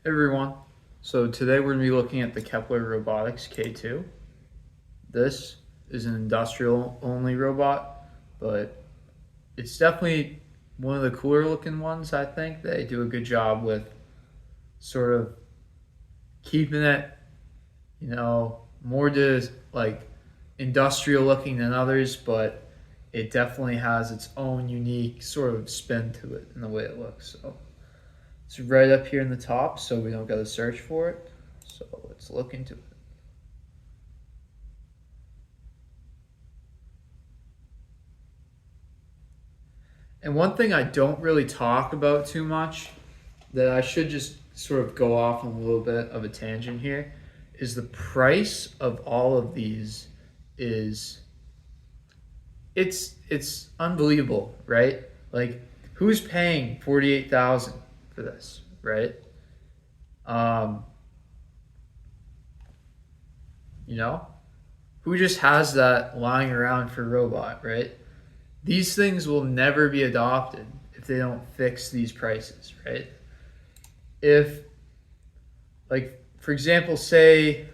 Hey everyone. So today we're going to be looking at the Kepler Robotics K2. This is an industrial only robot, but it's definitely one of the cooler looking ones, I think. They do a good job with sort of keeping it, more to like industrial looking than others, but it definitely has its own unique sort of spin to it in the way it looks. So it's right up here in the top, so we don't got to search for it. So let's look into it. And one thing I don't really talk about too much that I should just sort of go off on a little bit of a tangent here is the price of all of these is it's unbelievable, right? Like who's paying 48,000 for this, right? Um, you know, who just has that lying around for a robot, right? These things will never be adopted if they don't fix these prices, right? If like for example, say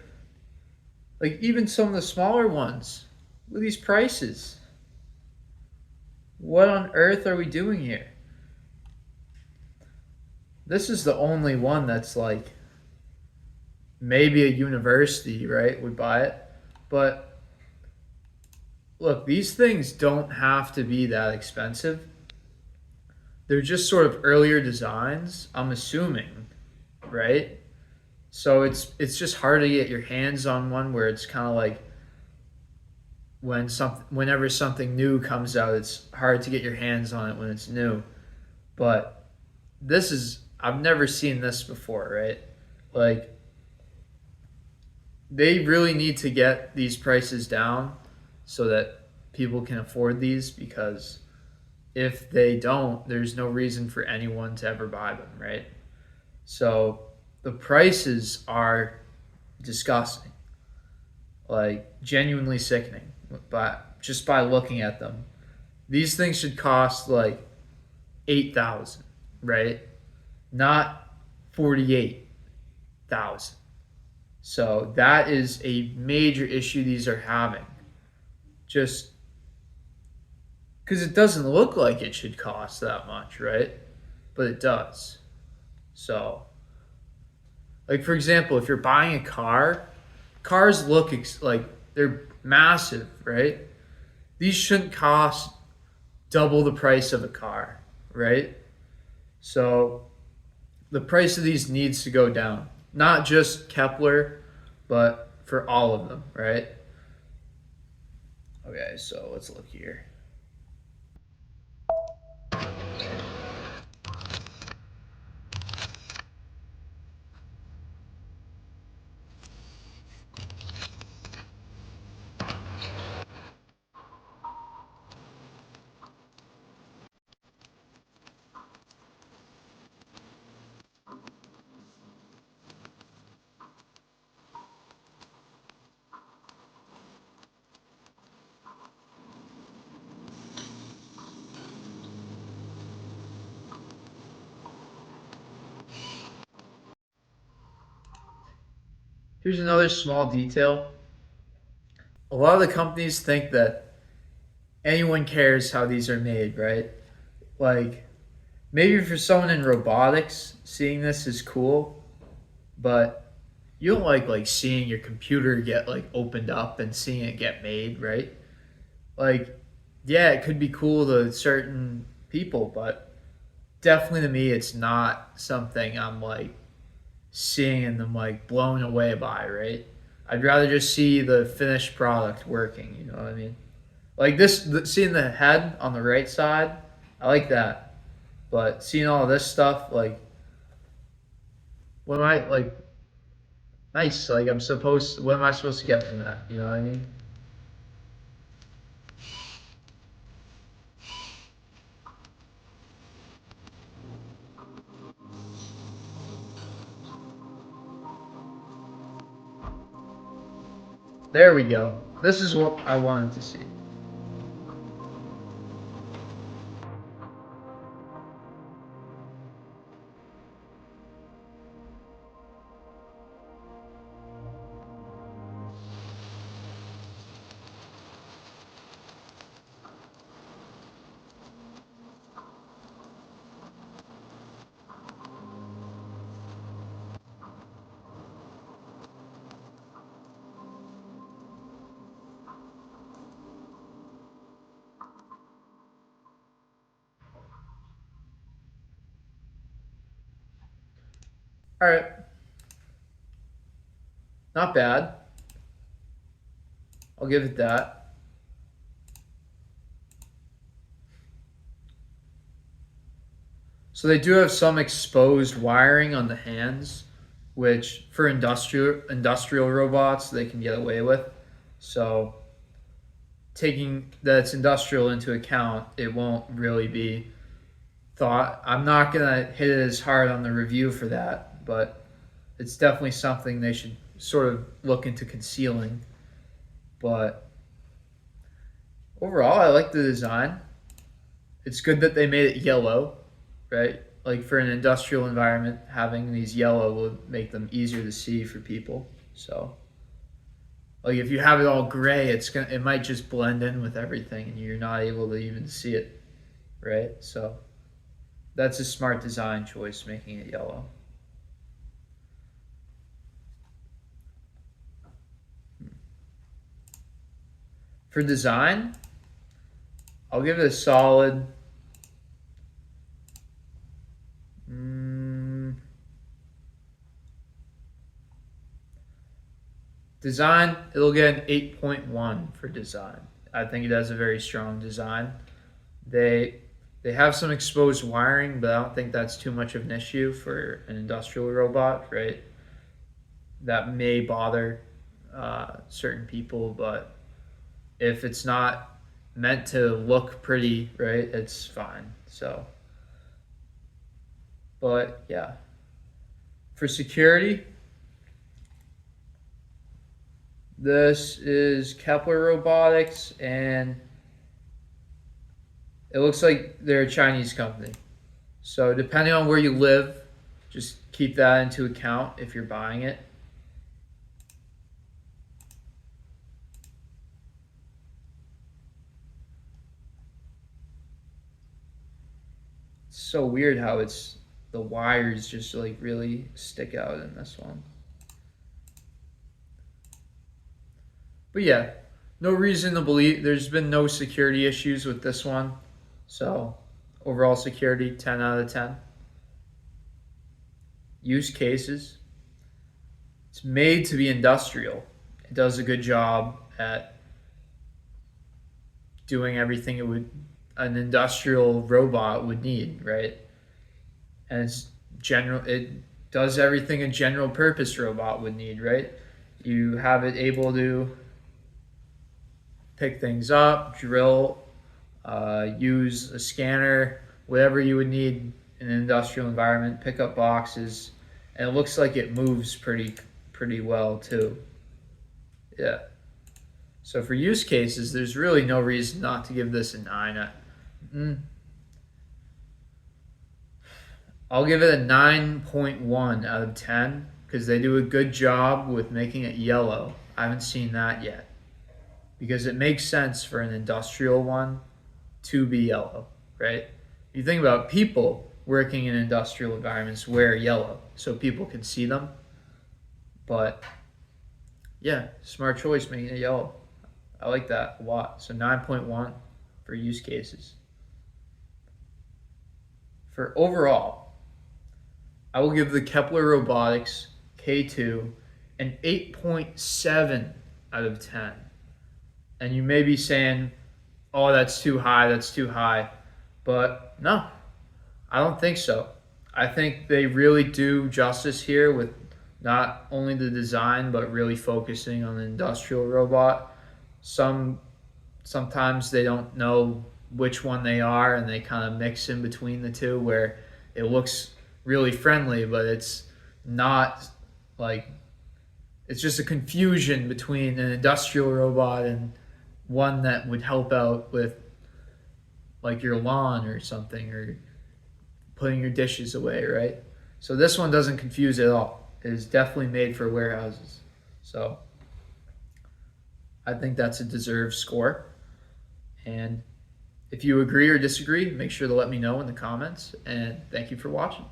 like even some of the smaller ones with these prices, what on earth are we doing here? This is the only one that's like maybe a university, right, would buy it. But look, these things don't have to be that expensive. They're just sort of earlier designs, I'm assuming, right? So it's just hard to get your hands on one where it's kind of like whenever something new comes out, it's hard to get your hands on it when it's new. But this is I've never seen this before, right? Like they really need to get these prices down so that people can afford these because if they don't, there's no reason for anyone to ever buy them, right? So the prices are disgusting, like genuinely sickening, but just by looking at them. These things should cost like 8,000, right? Not 48,000. So that is a major issue these are having. Just because it doesn't look like it should cost that much, right? But it does. So, like for example, if you're buying a car, cars look like they're massive, right? These shouldn't cost double the price of a car, right? So the price of these needs to go down. Not just Kepler, but for all of them, right? Okay, so let's look here. Here's another small detail. A lot of the companies think that anyone cares how these are made, right? Like maybe for someone in robotics, seeing this is cool, but you don't like seeing your computer get like opened up and seeing it get made, right? Like, yeah, it could be cool to certain people, but definitely to me, it's not something I'm like seeing and I'm like blown away by, right? I'd rather just see the finished product working. You know what I mean? Like seeing the head on the right side, I like that. But seeing all this stuff, like, what am I like? Nice. Like, I'm supposed. What am I supposed to get from that? You know what I mean? There we go. This is what I wanted to see. All right, not bad. I'll give it that. So they do have some exposed wiring on the hands, which for industrial robots they can get away with. So taking that's industrial into account, it won't really be thought. I'm not gonna hit it as hard on the review for that, but it's definitely something they should sort of look into concealing. But overall, I like the design. It's good that they made it yellow, right? Like for an industrial environment, having these yellow will make them easier to see for people. So, like if you have it all gray, it might just blend in with everything, and you're not able to even see it, right? So that's a smart design choice, making it yellow. For design, I'll give it a solid. Design, it'll get an 8.1 for design. I think it has a very strong design. They they have some exposed wiring, but I don't think that's too much of an issue for an industrial robot, right? That may bother certain people, but if it's not meant to look pretty, right, it's fine. So, but yeah, for security, this is Kepler Robotics, and it looks like they're a Chinese company. So depending on where you live, just keep that into account if you're buying it. It's so weird how it's the wires just like really stick out in this one. But yeah, no reason to believe there's been no security issues with this one. So overall security 10 out of 10. Use cases, it's made to be industrial. It does a good job at doing everything it would an industrial robot would need, right? And it's general. It does everything a general purpose robot would need, right? You have it able to pick things up, drill, use a scanner, whatever you would need in an industrial environment, pick up boxes, and it looks like it moves pretty well too. Yeah. So for use cases, there's really no reason not to give this a 9. I'll give it a 9.1 out of 10 because they do a good job with making it yellow. I haven't seen that yet because it makes sense for an industrial one to be yellow, right? If you think about people working in industrial environments wear yellow so people can see them. But yeah, smart choice making it yellow. I like that a lot. So 9.1 for use cases. For overall, I will give the Kepler Robotics K2 an 8.7 out of 10. And you may be saying, oh, that's too high, that's too high. But no, I don't think so. I think they really do justice here with not only the design, but really focusing on the industrial robot. Sometimes they don't know which one they are, and they kind of mix in between the two, where it looks really friendly, but it's not like it's just a confusion between an industrial robot and one that would help out with like your lawn or something or putting your dishes away, right? So this one doesn't confuse at all. It is definitely made for warehouses. So I think that's a deserved score. And if you agree or disagree, make sure to let me know in the comments. And thank you for watching.